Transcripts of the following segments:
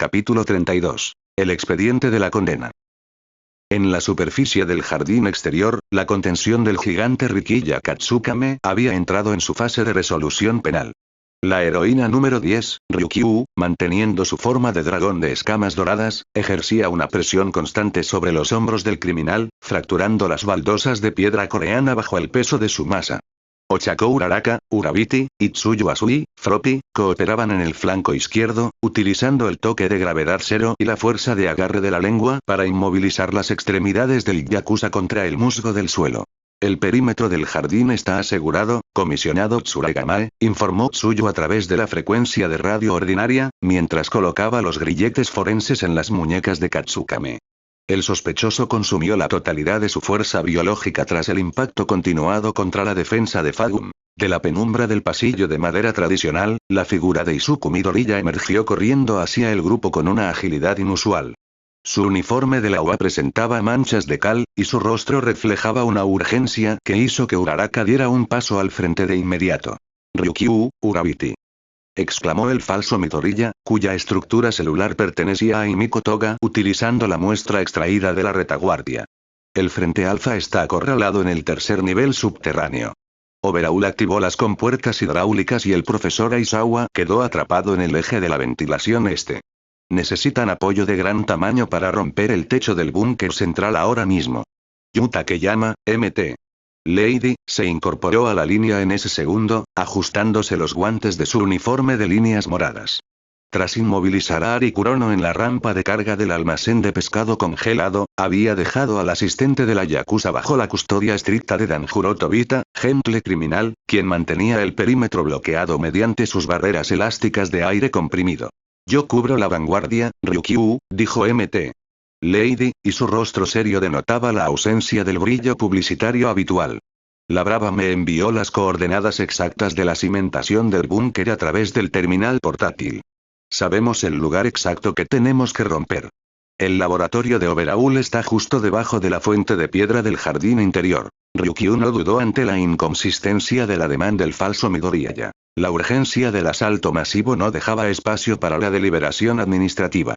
Capítulo 32. El expediente de la condena. En la superficie del jardín exterior, la contención del gigante Rikiya Katsukame había entrado en su fase de resolución penal. La heroína número 10, Ryukyu, manteniendo su forma de dragón de escamas doradas, ejercía una presión constante sobre los hombros del criminal, fracturando las baldosas de piedra coreana bajo el peso de su masa. Ochako Uraraka, Urabiti, y Tsuyu Asui, Froppy, cooperaban en el flanco izquierdo, utilizando el toque de gravedad cero y la fuerza de agarre de la lengua para inmovilizar las extremidades del Yakuza contra el musgo del suelo. El perímetro del jardín está asegurado, comisionado Tsuragamae, informó Tsuyu a través de la frecuencia de radio ordinaria, mientras colocaba los grilletes forenses en las muñecas de Katsukame. El sospechoso consumió la totalidad de su fuerza biológica tras el impacto continuado contra la defensa de Fagum. De la penumbra del pasillo de madera tradicional, la figura de Izuku Midoriya emergió corriendo hacia el grupo con una agilidad inusual. Su uniforme de la UA presentaba manchas de cal, y su rostro reflejaba una urgencia que hizo que Uraraka diera un paso al frente de inmediato. «Ryukyu, Urabiti», exclamó el falso Midoriya, cuya estructura celular pertenecía a Himiko Toga, utilizando la muestra extraída de la retaguardia. El frente alfa está acorralado en el tercer nivel subterráneo. Overhaul activó las compuertas hidráulicas y el profesor Aizawa quedó atrapado en el eje de la ventilación este. Necesitan apoyo de gran tamaño para romper el techo del búnker central ahora mismo. Yuta Takeyama, MT. Lady, se incorporó a la línea en ese segundo, ajustándose los guantes de su uniforme de líneas moradas. Tras inmovilizar a Ari Kurono en la rampa de carga del almacén de pescado congelado, había dejado al asistente de la Yakuza bajo la custodia estricta de Danjuro Tobita, gentle criminal, quien mantenía el perímetro bloqueado mediante sus barreras elásticas de aire comprimido. «Yo cubro la vanguardia, Ryukyu», dijo MT. Lady, y su rostro serio denotaba la ausencia del brillo publicitario habitual. La Brava me envió las coordenadas exactas de la cimentación del búnker a través del terminal portátil. Sabemos el lugar exacto que tenemos que romper. El laboratorio de Overhaul está justo debajo de la fuente de piedra del jardín interior. Ryukyu no dudó ante la inconsistencia del ademán del falso Midoriya. La urgencia del asalto masivo no dejaba espacio para la deliberación administrativa.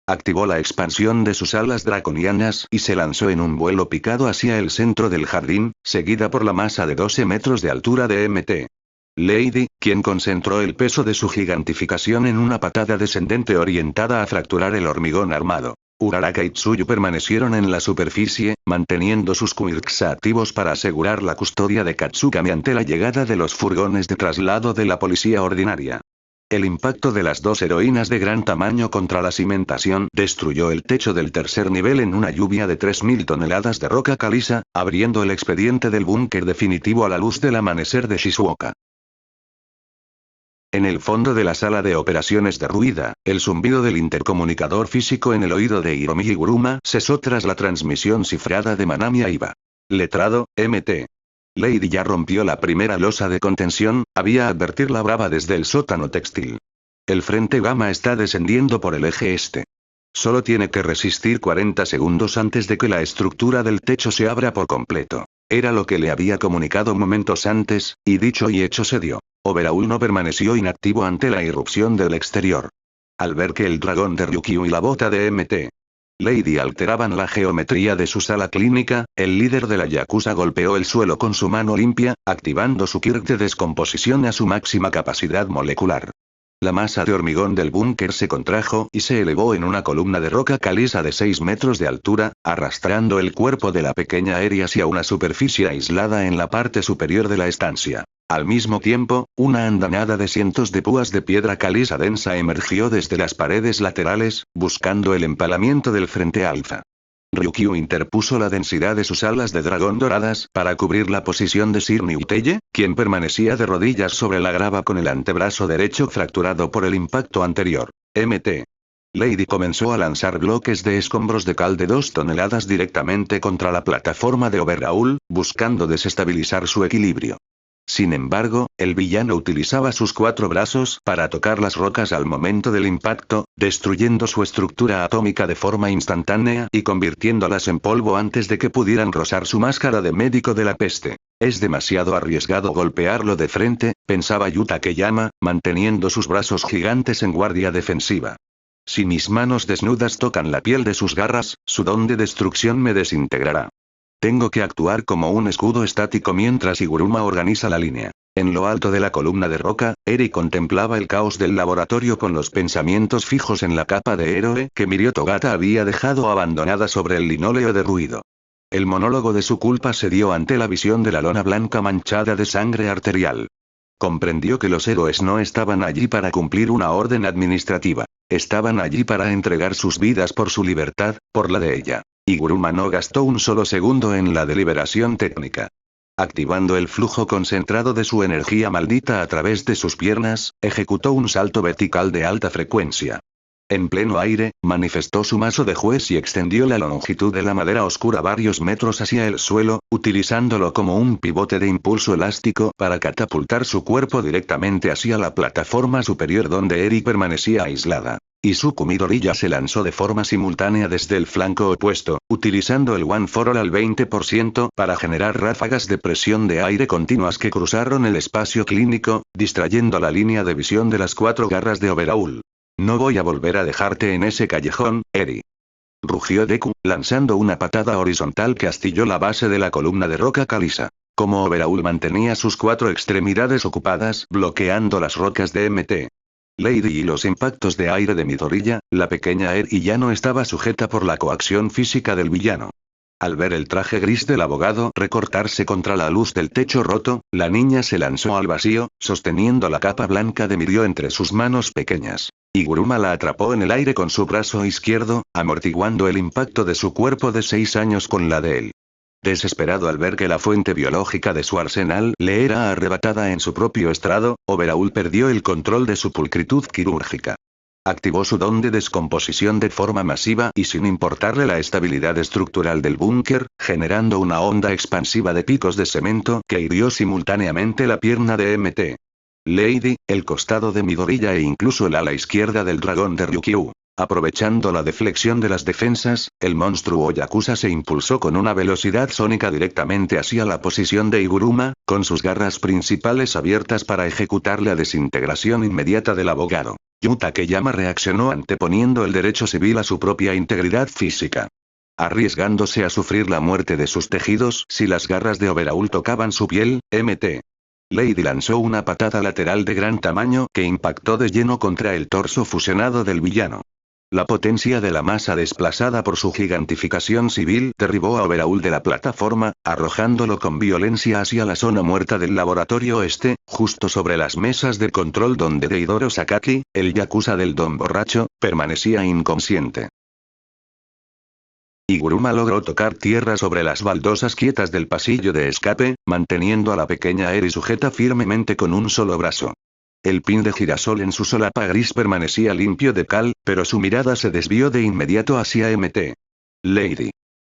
Activó la expansión de sus alas draconianas y se lanzó en un vuelo picado hacia el centro del jardín, seguida por la masa de 12 metros de altura de MT. Lady, quien concentró el peso de su gigantificación en una patada descendente orientada a fracturar el hormigón armado. Uraraka y Tsuyu permanecieron en la superficie, manteniendo sus quirks activos para asegurar la custodia de Katsukame ante la llegada de los furgones de traslado de la policía ordinaria. El impacto de las dos heroínas de gran tamaño contra la cimentación destruyó el techo del tercer nivel en una lluvia de 3.000 toneladas de roca caliza, abriendo el expediente del búnker definitivo a la luz del amanecer de Shizuoka. En el fondo de la sala de operaciones derruida, el zumbido del intercomunicador físico en el oído de Hiromi Higuruma cesó tras la transmisión cifrada de Manami Aiba. Letrado, MT. Lady ya rompió la primera losa de contención, había advertir la Brava desde el sótano textil. El frente gamma está descendiendo por el eje este. Solo tiene que resistir 40 segundos antes de que la estructura del techo se abra por completo. Era lo que le había comunicado momentos antes, y dicho y hecho se dio. Overhaul no permaneció inactivo ante la irrupción del exterior. Al ver que el dragón de Ryukyu y la bota de MT. Lady alteraban la geometría de su sala clínica, el líder de la Yakuza golpeó el suelo con su mano limpia, activando su quirk de descomposición a su máxima capacidad molecular. La masa de hormigón del búnker se contrajo y se elevó en una columna de roca caliza de 6 metros de altura, arrastrando el cuerpo de la pequeña Eri hacia una superficie aislada en la parte superior de la estancia. Al mismo tiempo, una andanada de cientos de púas de piedra caliza densa emergió desde las paredes laterales, buscando el empalamiento del frente alfa. Ryukyu interpuso la densidad de sus alas de dragón doradas para cubrir la posición de Sir Niuteye, quien permanecía de rodillas sobre la grava con el antebrazo derecho fracturado por el impacto anterior. MT. Lady comenzó a lanzar bloques de escombros de cal de 2 toneladas directamente contra la plataforma de Overhaul, buscando desestabilizar su equilibrio. Sin embargo, el villano utilizaba sus 4 brazos para tocar las rocas al momento del impacto, destruyendo su estructura atómica de forma instantánea y convirtiéndolas en polvo antes de que pudieran rozar su máscara de médico de la peste. Es demasiado arriesgado golpearlo de frente, pensaba Yuta Takeyama, manteniendo sus brazos gigantes en guardia defensiva. Si mis manos desnudas tocan la piel de sus garras, su don de destrucción me desintegrará. Tengo que actuar como un escudo estático mientras Iguruma organiza la línea. En lo alto de la columna de roca, Eri contemplaba el caos del laboratorio con los pensamientos fijos en la capa de héroe que Mirio Togata había dejado abandonada sobre el linóleo derruido. El monólogo de su culpa se dio ante la visión de la lona blanca manchada de sangre arterial. Comprendió que los héroes no estaban allí para cumplir una orden administrativa. Estaban allí para entregar sus vidas por su libertad, por la de ella. Iguruma no gastó un solo segundo en la deliberación técnica. Activando el flujo concentrado de su energía maldita a través de sus piernas, ejecutó un salto vertical de alta frecuencia. En pleno aire, manifestó su mazo de juez y extendió la longitud de la madera oscura varios metros hacia el suelo, utilizándolo como un pivote de impulso elástico para catapultar su cuerpo directamente hacia la plataforma superior donde Eri permanecía aislada. Izuku Midoriya se lanzó de forma simultánea desde el flanco opuesto, utilizando el One for All al 20% para generar ráfagas de presión de aire continuas que cruzaron el espacio clínico, distrayendo la línea de visión de las 4 garras de Overhaul. No voy a volver a dejarte en ese callejón, Eri. Rugió Deku, lanzando una patada horizontal que astilló la base de la columna de roca caliza. Como Overhaul mantenía sus 4 extremidades ocupadas bloqueando las rocas de MT. Lady y los impactos de aire de Midoriya, la pequeña Eri ya no estaba sujeta por la coacción física del villano. Al ver el traje gris del abogado recortarse contra la luz del techo roto, la niña se lanzó al vacío, sosteniendo la capa blanca de Mirio entre sus manos pequeñas. Iguruma la atrapó en el aire con su brazo izquierdo, amortiguando el impacto de su cuerpo de 6 años con la de él. Desesperado al ver que la fuente biológica de su arsenal le era arrebatada en su propio estrado, Overhaul perdió el control de su pulcritud quirúrgica. Activó su don de descomposición de forma masiva y sin importarle la estabilidad estructural del búnker, generando una onda expansiva de picos de cemento que hirió simultáneamente la pierna de MT. Lady, el costado de Midoriya e incluso el ala izquierda del dragón de Ryukyu. Aprovechando la deflexión de las defensas, el monstruo Yakuza se impulsó con una velocidad sónica directamente hacia la posición de Iguruma, con sus garras principales abiertas para ejecutar la desintegración inmediata del abogado. Yuta Keyama reaccionó anteponiendo el derecho civil a su propia integridad física. Arriesgándose a sufrir la muerte de sus tejidos si las garras de Overhaul tocaban su piel, Mt. Lady lanzó una patada lateral de gran tamaño que impactó de lleno contra el torso fusionado del villano. La potencia de la masa desplazada por su gigantificación civil derribó a Overhaul de la plataforma, arrojándolo con violencia hacia la zona muerta del laboratorio este, justo sobre las mesas de control donde Deidoro Sakaki, el yakuza del don borracho, permanecía inconsciente. Iguruma logró tocar tierra sobre las baldosas quietas del pasillo de escape, manteniendo a la pequeña Eri sujeta firmemente con un solo brazo. El pin de girasol en su solapa gris permanecía limpio de cal, pero su mirada se desvió de inmediato hacia Mt. Lady.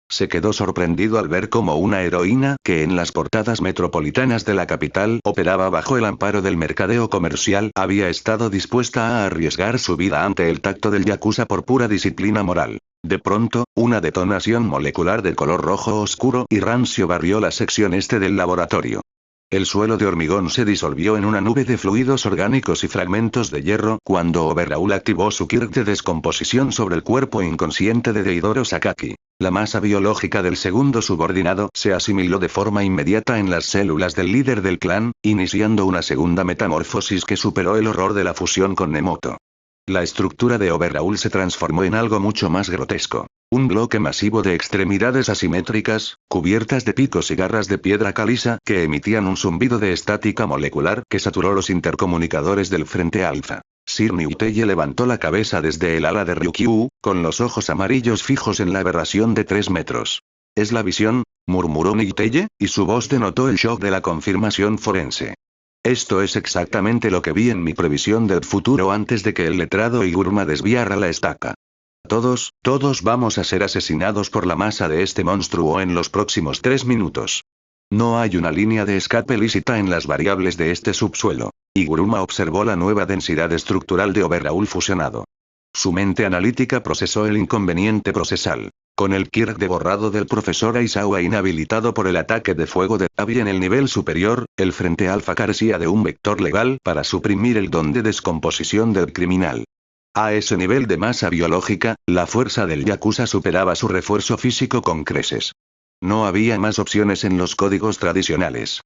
Se quedó sorprendido al ver cómo una heroína que en las portadas metropolitanas de la capital operaba bajo el amparo del mercadeo comercial había estado dispuesta a arriesgar su vida ante el tacto del yakuza por pura disciplina moral. De pronto, una detonación molecular de color rojo oscuro y rancio barrió la sección este del laboratorio. El suelo de hormigón se disolvió en una nube de fluidos orgánicos y fragmentos de hierro cuando Overhaul activó su Kirk de descomposición sobre el cuerpo inconsciente de Deidoro Sakaki. La masa biológica del segundo subordinado se asimiló de forma inmediata en las células del líder del clan, iniciando una segunda metamorfosis que superó el horror de la fusión con Nemoto. La estructura de Overhaul se transformó en algo mucho más grotesco. Un bloque masivo de extremidades asimétricas, cubiertas de picos y garras de piedra caliza que emitían un zumbido de estática molecular que saturó los intercomunicadores del frente alfa. Sir Niuteye levantó la cabeza desde el ala de Ryukyu, con los ojos amarillos fijos en la aberración de 3 metros. «¿Es la visión?», murmuró Niuteye, y su voz denotó el shock de la confirmación forense. «Esto es exactamente lo que vi en mi previsión del futuro antes de que el letrado Iguruma desviara la estaca. Todos vamos a ser asesinados por la masa de este monstruo en los próximos 3 minutos. No hay una línea de escape lícita en las variables de este subsuelo». Iguruma observó la nueva densidad estructural de Overhaul fusionado. Su mente analítica procesó el inconveniente procesal. Con el Kirk de borrado del profesor Aizawa inhabilitado por el ataque de fuego de Tabi en el nivel superior, el Frente Alfa carecía de un vector legal para suprimir el don de descomposición del criminal. A ese nivel de masa biológica, la fuerza del Yakuza superaba su refuerzo físico con creces. No había más opciones en los códigos tradicionales.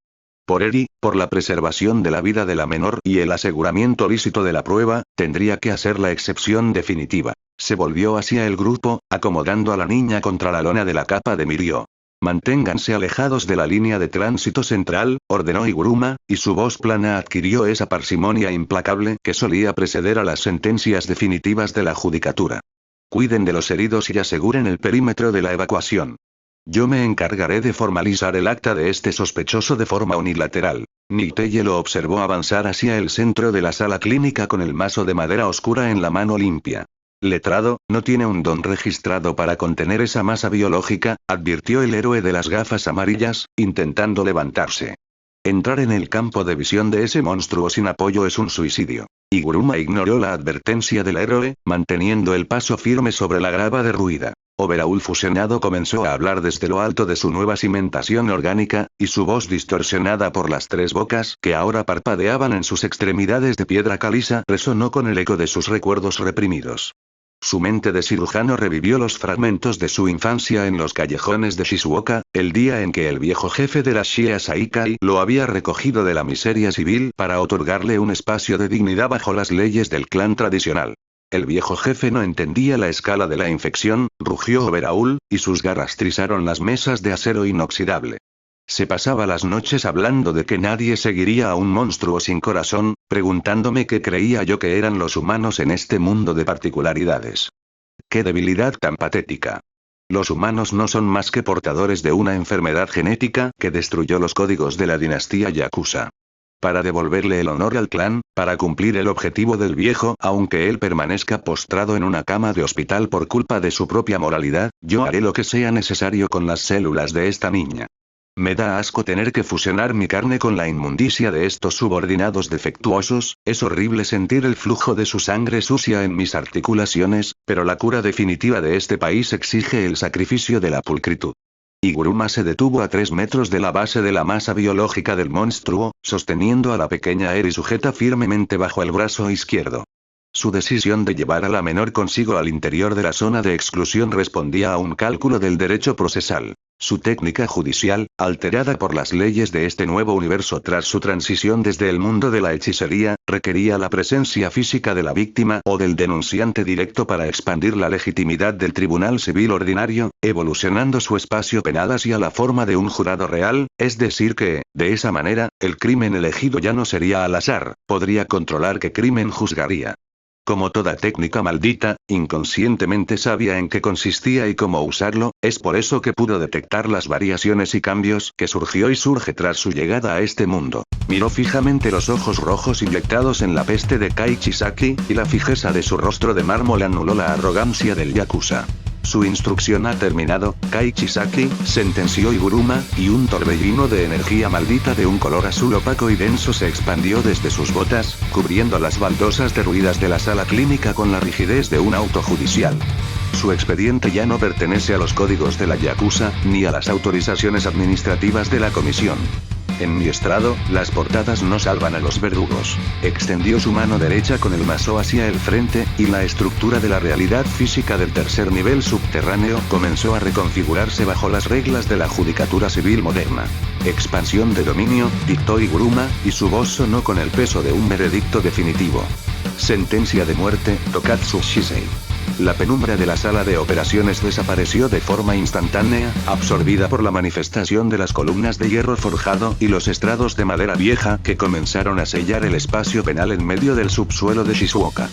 Por Eri, por la preservación de la vida de la menor y el aseguramiento lícito de la prueba, tendría que hacer la excepción definitiva. Se volvió hacia el grupo, acomodando a la niña contra la lona de la capa de Mirio. Manténganse alejados de la línea de tránsito central, ordenó Higuruma, y su voz plana adquirió esa parsimonia implacable que solía preceder a las sentencias definitivas de la judicatura. Cuiden de los heridos y aseguren el perímetro de la evacuación. Yo me encargaré de formalizar el acta de este sospechoso de forma unilateral. Niteye lo observó avanzar hacia el centro de la sala clínica con el mazo de madera oscura en la mano limpia. Letrado, no tiene un don registrado para contener esa masa biológica, advirtió el héroe de las gafas amarillas, intentando levantarse. Entrar en el campo de visión de ese monstruo sin apoyo es un suicidio. Higuruma ignoró la advertencia del héroe, manteniendo el paso firme sobre la grava derruida. Overhaul fusionado comenzó a hablar desde lo alto de su nueva cimentación orgánica, y su voz distorsionada por las tres bocas que ahora parpadeaban en sus extremidades de piedra caliza resonó con el eco de sus recuerdos reprimidos. Su mente de cirujano revivió los fragmentos de su infancia en los callejones de Shizuoka, el día en que el viejo jefe de la Shia Saikai lo había recogido de la miseria civil para otorgarle un espacio de dignidad bajo las leyes del clan tradicional. El viejo jefe no entendía la escala de la infección, rugió Overhaul, y sus garras trizaron las mesas de acero inoxidable. Se pasaba las noches hablando de que nadie seguiría a un monstruo sin corazón, preguntándome qué creía yo que eran los humanos en este mundo de particularidades. ¡Qué debilidad tan patética! Los humanos no son más que portadores de una enfermedad genética que destruyó los códigos de la dinastía Yakuza. Para devolverle el honor al clan, para cumplir el objetivo del viejo, aunque él permanezca postrado en una cama de hospital por culpa de su propia moralidad, yo haré lo que sea necesario con las células de esta niña. Me da asco tener que fusionar mi carne con la inmundicia de estos subordinados defectuosos, es horrible sentir el flujo de su sangre sucia en mis articulaciones, pero la cura definitiva de este país exige el sacrificio de la pulcritud. Higuruma se detuvo a 3 metros de la base de la masa biológica del monstruo, sosteniendo a la pequeña Eri sujeta firmemente bajo el brazo izquierdo. Su decisión de llevar a la menor consigo al interior de la zona de exclusión respondía a un cálculo del derecho procesal. Su técnica judicial, alterada por las leyes de este nuevo universo tras su transición desde el mundo de la hechicería, requería la presencia física de la víctima o del denunciante directo para expandir la legitimidad del tribunal civil ordinario, evolucionando su espacio penal hacia la forma de un jurado real, es decir que, de esa manera, el crimen elegido ya no sería al azar, podría controlar qué crimen juzgaría. Como toda técnica maldita, inconscientemente sabía en qué consistía y cómo usarlo, es por eso que pudo detectar las variaciones y cambios que surgió y surge tras su llegada a este mundo. Miró fijamente los ojos rojos inyectados en la peste de Kai Chisaki, y la fijeza de su rostro de mármol anuló la arrogancia del Yakuza. Su instrucción ha terminado, Kai Chisaki, sentenció Higuruma, y un torbellino de energía maldita de un color azul opaco y denso se expandió desde sus botas, cubriendo las baldosas derruidas de la sala clínica con la rigidez de un auto judicial. Su expediente ya no pertenece a los códigos de la Yakuza, ni a las autorizaciones administrativas de la comisión. En mi estrado, las portadas no salvan a los verdugos. Extendió su mano derecha con el mazo hacia el frente, y la estructura de la realidad física del tercer nivel subterráneo comenzó a reconfigurarse bajo las reglas de la judicatura civil moderna. Expansión de dominio, dictó Higuruma, y su voz sonó con el peso de un veredicto definitivo. Sentencia de muerte, Tokatsu Shisei. La penumbra de la sala de operaciones desapareció de forma instantánea, absorbida por la manifestación de las columnas de hierro forjado y los estrados de madera vieja que comenzaron a sellar el espacio penal en medio del subsuelo de Shizuoka.